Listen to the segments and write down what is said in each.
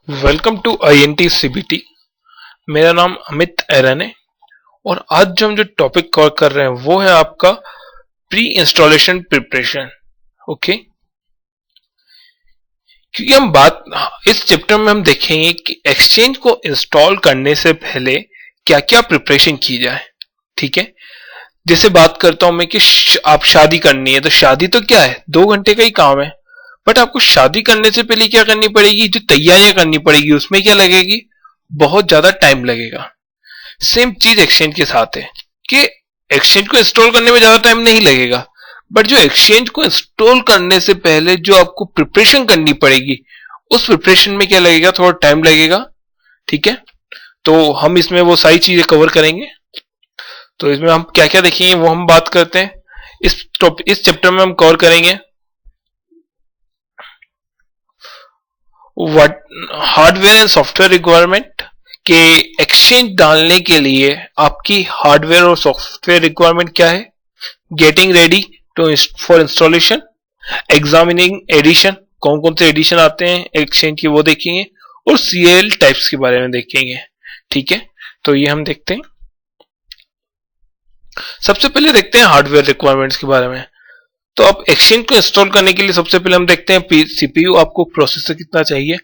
Welcome to INT CBT। मेरा नाम अमित एरन है और आज जो हम टॉपिक कवर कर रहे हैं वो है आपका प्री इंस्टॉलेशन प्रिपरेशन। ओके, क्योंकि इस चैप्टर में हम देखेंगे कि एक्सचेंज को इंस्टॉल करने से पहले क्या क्या प्रिपरेशन की जाए। ठीक है, जैसे बात करता हूं मैं कि आप शादी करनी है, तो शादी तो क्या है, 2 घंटे का ही काम है। बट आपको शादी करने से पहले क्या करनी पड़ेगी, जो तैयारियां करनी पड़ेगी उसमें क्या लगेगी, बहुत ज्यादा टाइम लगेगा। सेम चीज एक्सचेंज के साथ है कि एक्सचेंज को इंस्टॉल करने में ज्यादा टाइम नहीं लगेगा, बट जो एक्सचेंज को इंस्टॉल करने से पहले जो आपको प्रिपरेशन करनी पड़ेगी उस प्रिपरेशन में क्या लगेगा, थोड़ा टाइम लगेगा। ठीक है, तो हम इसमें वो सारी चीजें कवर करेंगे। तो इसमें हम क्या क्या देखेंगे वो हम बात करते हैं। इस चैप्टर में हम कवर करेंगे हार्डवेयर एंड सॉफ्टवेयर रिक्वायरमेंट के एक्सचेंज डालने के लिए आपकी हार्डवेयर और सॉफ्टवेयर रिक्वायरमेंट क्या है, getting ready for installation, examining edition, कौन कौन से एडिशन आते हैं एक्सचेंज की वो देखेंगे, और CL टाइप्स के बारे में देखेंगे। ठीक है, तो ये हम देखते हैं। सबसे पहले देखते हैं हार्डवेयर रिक्वायरमेंट्स के बारे में। तो आप एक्सचेंज को इंस्टॉल करने के लिए सबसे पहले हम देखते हैं CPU, आपको प्रोसेसर कितना चाहिए।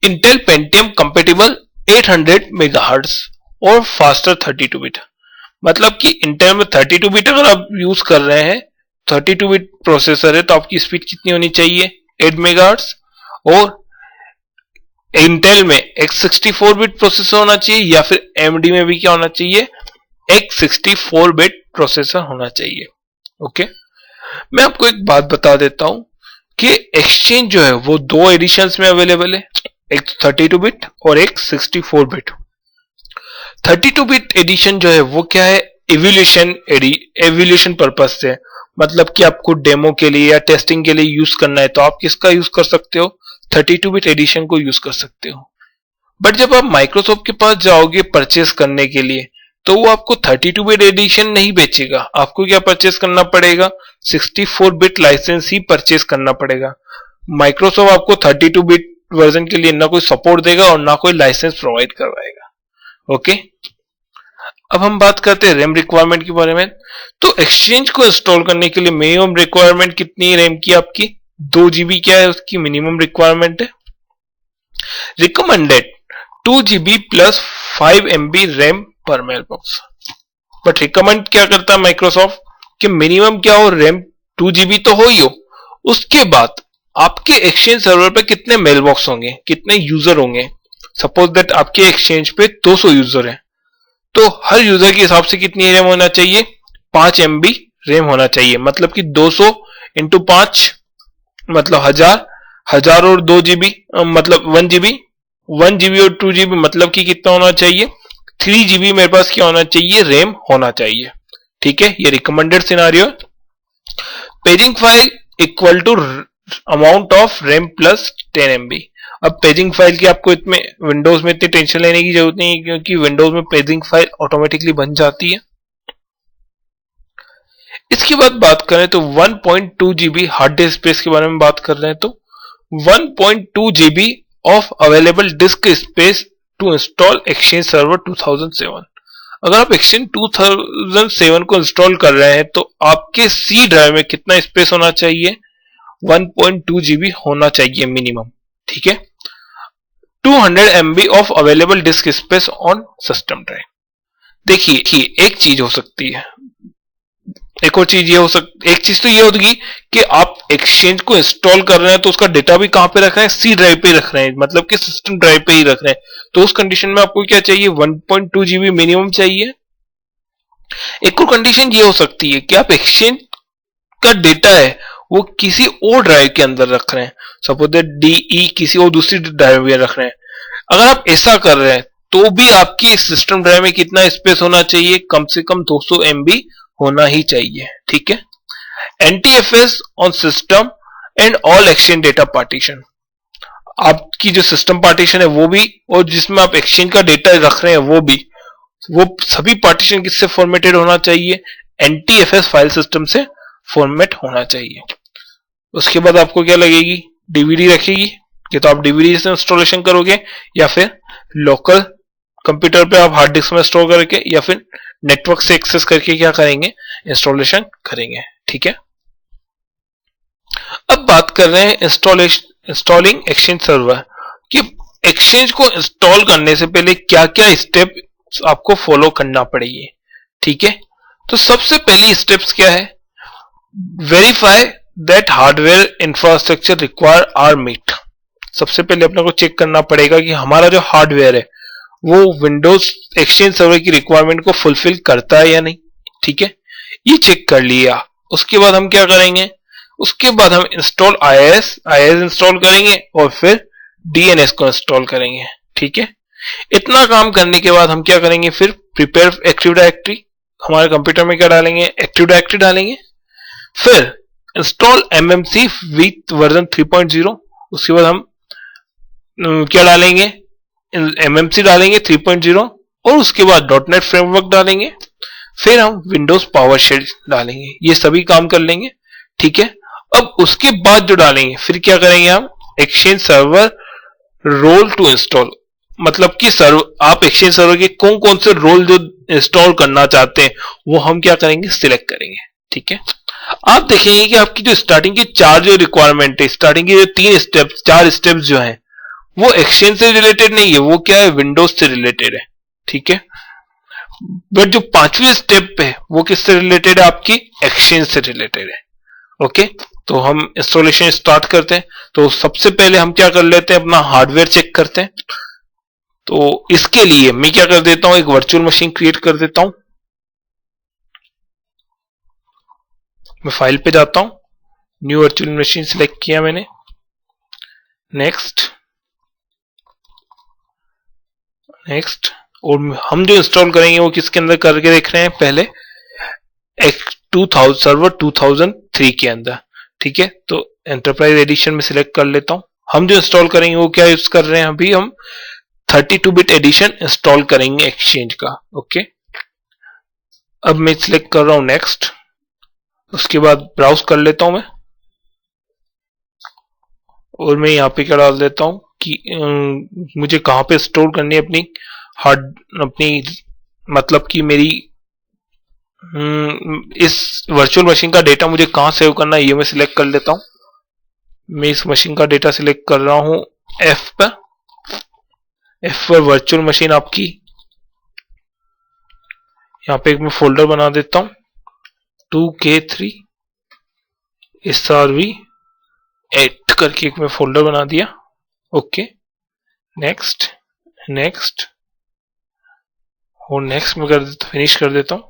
इंटेल पेंटियम कंपेटिबल 800 मेगाहर्ट्ज और फास्टर 32 बिट। मतलब कि इंटेल में 32 बिट अगर आप यूज कर रहे हैं, 32 बिट प्रोसेसर है, तो आपकी स्पीड कितनी होनी चाहिए, 8 मेगाहर्ट्ज। और इंटेल में x64 बिट प्रोसेसर होना चाहिए, या फिर AMD में भी क्या होना चाहिए, x64 बिट प्रोसेसर होना चाहिए। ओके, मैं आपको एक बात बता देता हूं कि एक्सचेंज जो है वो 2 एडिशंस में अवेलेबल है, एक 32 बिट और एक 64 बिट। 32 बिट एडिशन जो है वो क्या है, एवोल्यूशन पर्पस से, मतलब कि आपको डेमो के लिए या टेस्टिंग के लिए यूज करना है तो आप किसका यूज कर सकते हो, 32 बिट एडिशन को यूज कर सकते हो। बट जब आप माइक्रोसॉफ्ट के पास जाओगे परचेस करने के लिए, तो वो आपको 32 बिट एडिशन नहीं बेचेगा। आपको क्या परचेस करना पड़ेगा, 64 बिट लाइसेंस ही परचेस करना पड़ेगा। माइक्रोसॉफ्ट आपको 32 बिट वर्जन के लिए ना कोई सपोर्ट देगा और ना कोई लाइसेंस प्रोवाइड करवाएगा। ओके, अब हम बात करते हैं रैम रिक्वायरमेंट के बारे में। तो एक्सचेंज को इंस्टॉल करने के लिए मिनिमम रिक्वायरमेंट कितनी है रैम की, आपकी 2 GB क्या है उसकी मिनिमम रिक्वायरमेंट है। Recommended 2 GB plus 5 MB RAM पर मेल बॉक्स। बट रिकमेंड क्या करता है माइक्रोसॉफ्ट कि मिनिमम क्या हो, रैम 2 GB तो हो ही हो, उसके बाद आपके एक्सचेंज सर्वर पे कितने मेल बॉक्स होंगे, कितने यूजर होंगे। सपोज दैट आपके एक्सचेंज पे 200 यूजर है, तो हर यूजर के हिसाब से कितनी रैम होना चाहिए, 5 MB रैम होना चाहिए। मतलब कि 200 इंटू 5 मतलब 1000, 1000 और 2 GB मतलब 1 GB, 1 GB और 2 GB मतलब कि कितना होना चाहिए, 3 GB मेरे पास क्या होना चाहिए, रैम होना चाहिए। ठीक है, ये recommended scenario. Paging file equal to amount of RAM plus 10 MB। अब पेजिंग फाइल की आपको इतने विंडोज में इतनी टेंशन लेने की जरूरत नहीं है, क्योंकि विंडोज में पेजिंग फाइल ऑटोमेटिकली बन जाती है। इसके बाद बात करें तो 1.2 GB हार्ड डिस्क स्पेस के बारे में बात कर रहे हैं, तो 1.2 GB of available disk space to install Exchange Server 2007। अगर आप एक्सचेंज 2007 को इंस्टॉल कर रहे हैं तो आपके C ड्राइव में कितना स्पेस होना चाहिए, 1.2 GB होना चाहिए मिनिमम। ठीक है, 200 MB of available disk space on system drive. देखिए एक चीज हो सकती है, एक और चीज ये हो सकती, एक चीज तो ये होगी कि आप एक्सचेंज को इंस्टॉल कर रहे हैं तो उसका डेटा भी कहां पे रख रहे हैं, C ड्राइव पे रख रहे हैं, मतलब कि सिस्टम ड्राइव पे ही रख रहे हैं। तो उस कंडीशन में आपको क्या चाहिए, 1.2 GB मिनिमम चाहिए। एक और कंडीशन ये हो सकती है कि आप एक्सचेंज का डेटा है वो किसी और ड्राइव के अंदर रख रहे हैं, सपोज दैट DE किसी और दूसरी ड्राइव में रख रहे हैं। अगर आप ऐसा कर रहे हैं तो भी आपकी सिस्टम ड्राइव में कितना स्पेस होना चाहिए, कम से कम 200 MB होना ही चाहिए। ठीक है, NTFS on system and all exchange data partition. आपकी जो सिस्टम पार्टीशन है वो भी, और जिसमें आप एक्सचेंज का डेटा रख रहे हैं वो भी, वो सभी पार्टीशन किससे फॉर्मेटेड होना चाहिए, NTFS फाइल सिस्टम से फॉर्मेट होना चाहिए। उसके बाद आपको क्या लगेगी, DVD रखेगी, कि तो आप डीवीडी से इंस्टॉलेशन करोगे या फिर लोकल कंप्यूटर पे आप हार्ड डिस्क में स्टोर करके या फिर नेटवर्क से एक्सेस करके क्या करेंगे, इंस्टॉलेशन करेंगे। ठीक है, अब बात कर रहे हैं इंस्टॉलिंग एक्सचेंज सर्वर कि एक्सचेंज को इंस्टॉल करने से पहले क्या क्या स्टेप आपको फॉलो करना पड़ेगी। ठीक है, तो सबसे पहली स्टेप्स क्या है, verify that hardware infrastructure require are meet. सबसे पहले अपने को चेक करना पड़ेगा कि हमारा जो हार्डवेयर है वो विंडोज एक्सचेंज सर्वर की रिक्वायरमेंट को फुलफिल करता है या नहीं। ठीक है, ये चेक कर लिया। उसके बाद हम क्या करेंगे, उसके बाद हम इंस्टॉल आईएस इंस्टॉल करेंगे और फिर डीएनएस को इंस्टॉल करेंगे। ठीक है, इतना काम करने के बाद हम क्या करेंगे, फिर प्रिपेयर एक्टिव डायरेक्टरी, हमारे कंप्यूटर में क्या डालेंगे, एक्टिव डायरेक्टरी डालेंगे। फिर इंस्टॉल एमएमसी विथ वर्जन 3.0। उसके बाद हम क्या डालेंगे, एमएमसी डालेंगे 3.0 और उसके बाद डॉटनेट फ्रेमवर्क डालेंगे। फिर हम विंडोज पावरशेल डालेंगे, ये सभी काम कर लेंगे। ठीक है, अब उसके बाद जो डालेंगे फिर क्या करेंगे, हम exchange server role to install, मतलब कि आप एक्सचेंज सर्वर के कौन कौन से रोल जो इंस्टॉल करना चाहते हैं वो हम क्या करेंगे, सिलेक्ट करेंगे। ठीक है, आप देखेंगे कि आपकी जो स्टार्टिंग की चार जो रिक्वायरमेंट है, स्टार्टिंग की जो चार स्टेप्स जो हैं वो एक्सचेंज से रिलेटेड नहीं है, वो क्या है, विंडोज से रिलेटेड है। ठीक है, बट जो पांचवी स्टेप है वो किससे रिलेटेड है, आपकी एक्सचेंज से रिलेटेड है। ओके, तो हम इंस्टॉलेशन स्टार्ट करते हैं। तो सबसे पहले हम क्या कर लेते हैं, अपना हार्डवेयर चेक करते हैं। तो इसके लिए मैं क्या कर देता हूं, एक वर्चुअल मशीन क्रिएट कर देता हूं। मैं फाइल पे जाता हूं, न्यू वर्चुअल मशीन सिलेक्ट किया मैंने, नेक्स्ट और हम जो इंस्टॉल करेंगे वो किसके अंदर करके देख रहे हैं, पहले सर्वर 2003 के अंदर। ठीक है, तो एंटरप्राइज एडिशन में सिलेक्ट कर लेता हूं। हम जो इंस्टॉल करेंगे वो क्या यूज कर रहे हैं, अभी हम 32 बिट एडिशन इंस्टॉल करेंगे एक्सचेंज का। ओके, अब मैं सिलेक्ट कर रहा हूं नेक्स्ट, उसके बाद ब्राउज कर लेता हूं मैं, और मैं यहां पे क्या डाल देता हूं कि मुझे कहां पे स्टोर करनी है अपनी मतलब कि मेरी इस वर्चुअल मशीन का डेटा मुझे कहां सेव करना है, ये मैं सिलेक्ट कर लेता हूं। मैं इस मशीन का डेटा सिलेक्ट कर रहा हूं एफ पर वर्चुअल मशीन आपकी, यहां पे एक मैं फोल्डर बना देता हूं 2K3 SRV 8 करके एक मैं फोल्डर बना दिया। ओके, नेक्स्ट और नेक्स्ट में फिनिश कर देता हूं।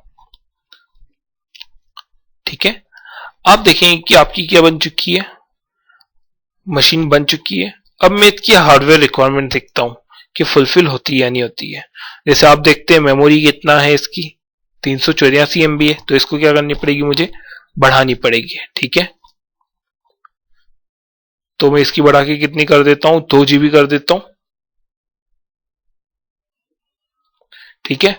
ठीक है, आप देखेंगे कि आपकी क्या बन चुकी है, मशीन बन चुकी है। अब मैं इसकी हार्डवेयर रिक्वायरमेंट देखता हूं कि फुलफिल होती है या नहीं होती है। जैसे आप देखते हैं मेमोरी कितना है इसकी, 384 MB है, तो इसको क्या करनी पड़ेगी, मुझे बढ़ानी पड़ेगी। ठीक है, तो मैं इसकी बढ़ा के कितनी कर देता हूं, 2 GB कर देता हूं। ठीक है,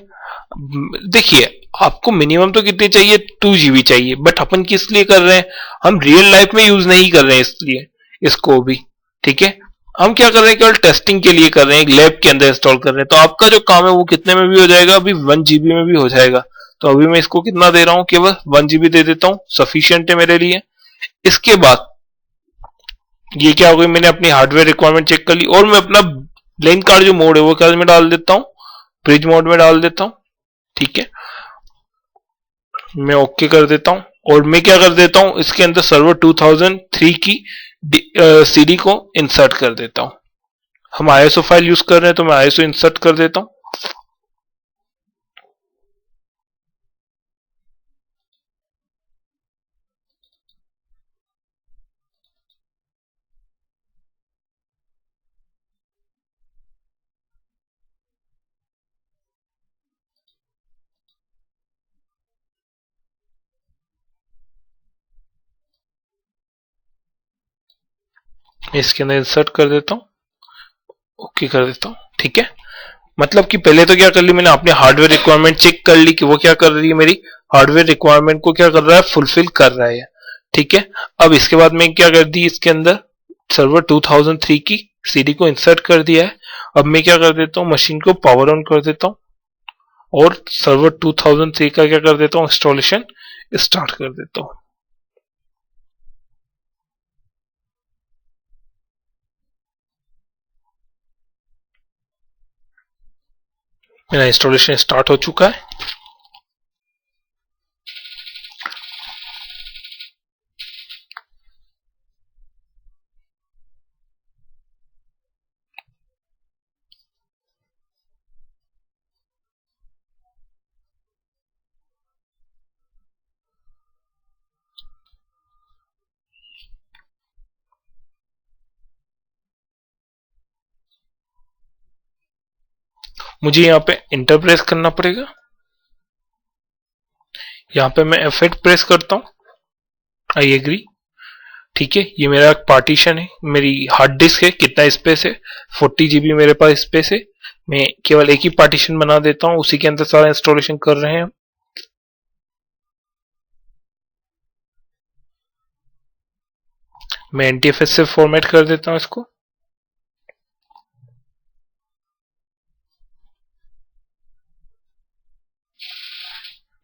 देखिए आपको मिनिमम तो कितनी चाहिए, 2 GB चाहिए, बट अपन किस लिए कर रहे हैं, हम रियल लाइफ में यूज नहीं कर रहे हैं इसलिए इसको भी। ठीक है, हम क्या कर रहे हैं, केवल टेस्टिंग के लिए कर रहे हैं, एक लैब के अंदर इंस्टॉल कर रहे हैं। तो आपका जो काम है वो कितने में भी हो जाएगा, अभी 1 GB में भी हो जाएगा। तो अभी मैं इसको कितना दे रहा हूं, केवल 1 GB दे देता हूं, सफिशियंट है मेरे लिए। इसके बाद ये क्या हो गई, मैंने अपनी हार्डवेयर रिक्वायरमेंट चेक कर ली और मैं अपना लाइन कार्ड जो मोड है वो क्या में डाल देता हूं, ब्रिज मोड में डाल देता हूं। ठीक है, मैं ओके कर देता हूं और मैं क्या कर देता हूं, इसके अंदर सर्वर 2003 की सीडी को इंसर्ट कर देता हूं। हम आईएसओ फाइल यूज कर रहे हैं तो मैं आईएसओ इंसर्ट कर देता हूं। मैं इसके अंदर इंसर्ट कर देता हूं, ओके कर देता हूं। ठीक है, मतलब कि पहले तो क्या कर ली मैंने, अपने हार्डवेयर रिक्वायरमेंट चेक कर ली कि वो क्या कर रही है, मेरी हार्डवेयर रिक्वायरमेंट को क्या कर रहा है, फुलफिल कर रहा है। ठीक है, अब इसके बाद मैं क्या कर दी, इसके अंदर सर्वर 2003 की सीडी को इंसर्ट कर दिया है। अब मैं क्या कर देता हूँ, मशीन को पावर ऑन कर देता हूँ और सर्वर 2003 का क्या कर देता हूँ, इंस्टॉलेशन स्टार्ट कर देता हूँ। मेरा इंस्टॉलेशन स्टार्ट हो चुका है। मुझे यहाँ पे इंटर प्रेस करना पड़ेगा। यहाँ पे मैं F8 प्रेस करता हूँ, आई एग्री। ठीक है, ये मेरा पार्टीशन है, मेरी हार्ड डिस्क है। कितना स्पेस है, 40 GB मेरे पास स्पेस है। मैं केवल एक ही पार्टीशन बना देता हूँ, उसी के अंदर सारा इंस्टॉलेशन कर रहे हैं। मैं NTFS से फॉर्मेट कर देता हूँ इसको।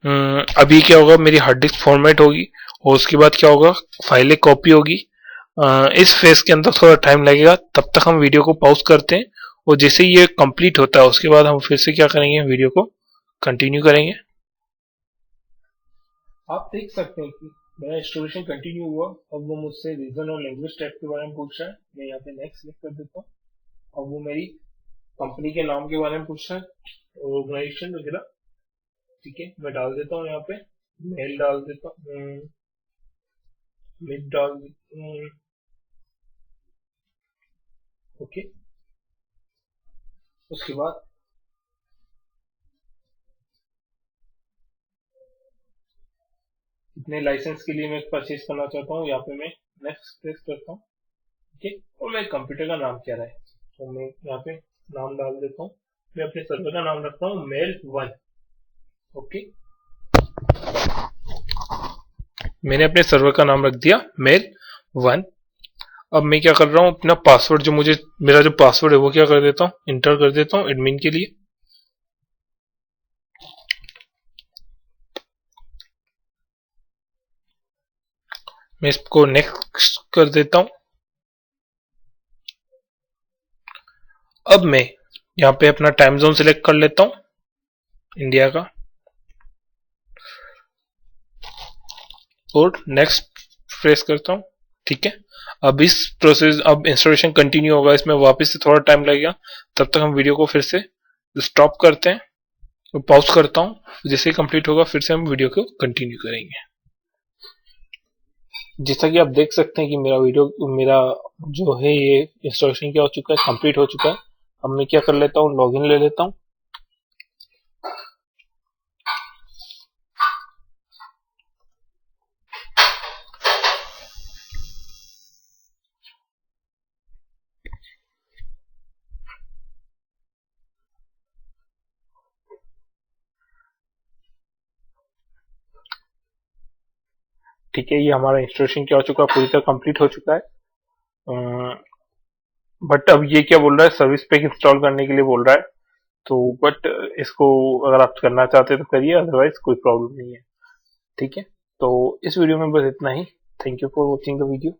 अभी क्या होगा, मेरी हार्ड डिस्क फॉर्मेट होगी और उसके बाद क्या होगा, फाइलें कॉपी होगी। इस फेज के अंदर थोड़ा टाइम लगेगा, तब तक हम वीडियो को पॉज करते हैं और जैसे ही ये कंप्लीट होता है उसके बाद हम फिर से क्या करेंगे, वीडियो को कंटिन्यू करेंगे। आप देख सकते हैं कि मेरा इंस्टॉलेशन कंटिन्यू हुआ। अब वो मुझसे रीजन और लैंग्वेज टाइप के बारे में पूछ रहा है। मैं यहाँ पे नेक्स्ट क्लिक कर देता हूँ। अब वो मेरी कंपनी के नाम के बारे में पूछ रहा है, ऑर्गेनाइजेशन वगैरह। ठीक है, मैं डाल देता हूँ यहाँ पे, मेल डाल देता हूँ, मिड डाल देता हूँ। ओके, उसके बाद कितने लाइसेंस के लिए मैं परचेज करना चाहता हूँ, यहाँ पे मैं नेक्स्ट प्रेस करता हूँ। ठीक है, और मेरे कंप्यूटर का नाम क्या रहा है, तो मैं यहाँ पे नाम डाल देता हूँ। मैं अपने सर्वर का नाम रखता हूँ मेल1। ओके, मैंने अपने सर्वर का नाम रख दिया मेल1। अब मैं क्या कर रहा हूँ, अपना पासवर्ड जो मुझे, मेरा जो पासवर्ड है वो क्या कर देता हूँ, इंटर कर देता हूँ एडमिन के लिए। मैं इसको नेक्स्ट कर देता हूँ। अब मैं यहाँ पे अपना टाइम जोन सिलेक्ट कर लेता हूँ, इंडिया का, और नेक्स्ट प्रेस करता हूँ। ठीक है, अब इस प्रोसेस, अब इंस्टॉलेशन कंटिन्यू होगा, इसमें वापस से थोड़ा टाइम लगेगा। तब तक हम वीडियो को फिर से स्टॉप करते हैं, तो पॉज करता हूँ। जैसे ही कंप्लीट होगा फिर से हम वीडियो को कंटिन्यू करेंगे। जैसा कि आप देख सकते हैं कि मेरा जो है ये इंस्टॉलेशन क्या हो चुका है, कंप्लीट हो चुका है। अब मैं क्या कर लेता हूँ, लॉगिन ले लेता हूँ। ठीक है, ये हमारा इंस्टॉलेशन क्या हो चुका है, पूरी तरह कंप्लीट हो चुका है। बट अब ये क्या बोल रहा है, सर्विस पैक इंस्टॉल करने के लिए बोल रहा है। तो बट इसको अगर आप करना चाहते हैं तो करिए, अदरवाइज कोई प्रॉब्लम नहीं है। ठीक है, तो इस वीडियो में बस इतना ही। Thank you for watching the video.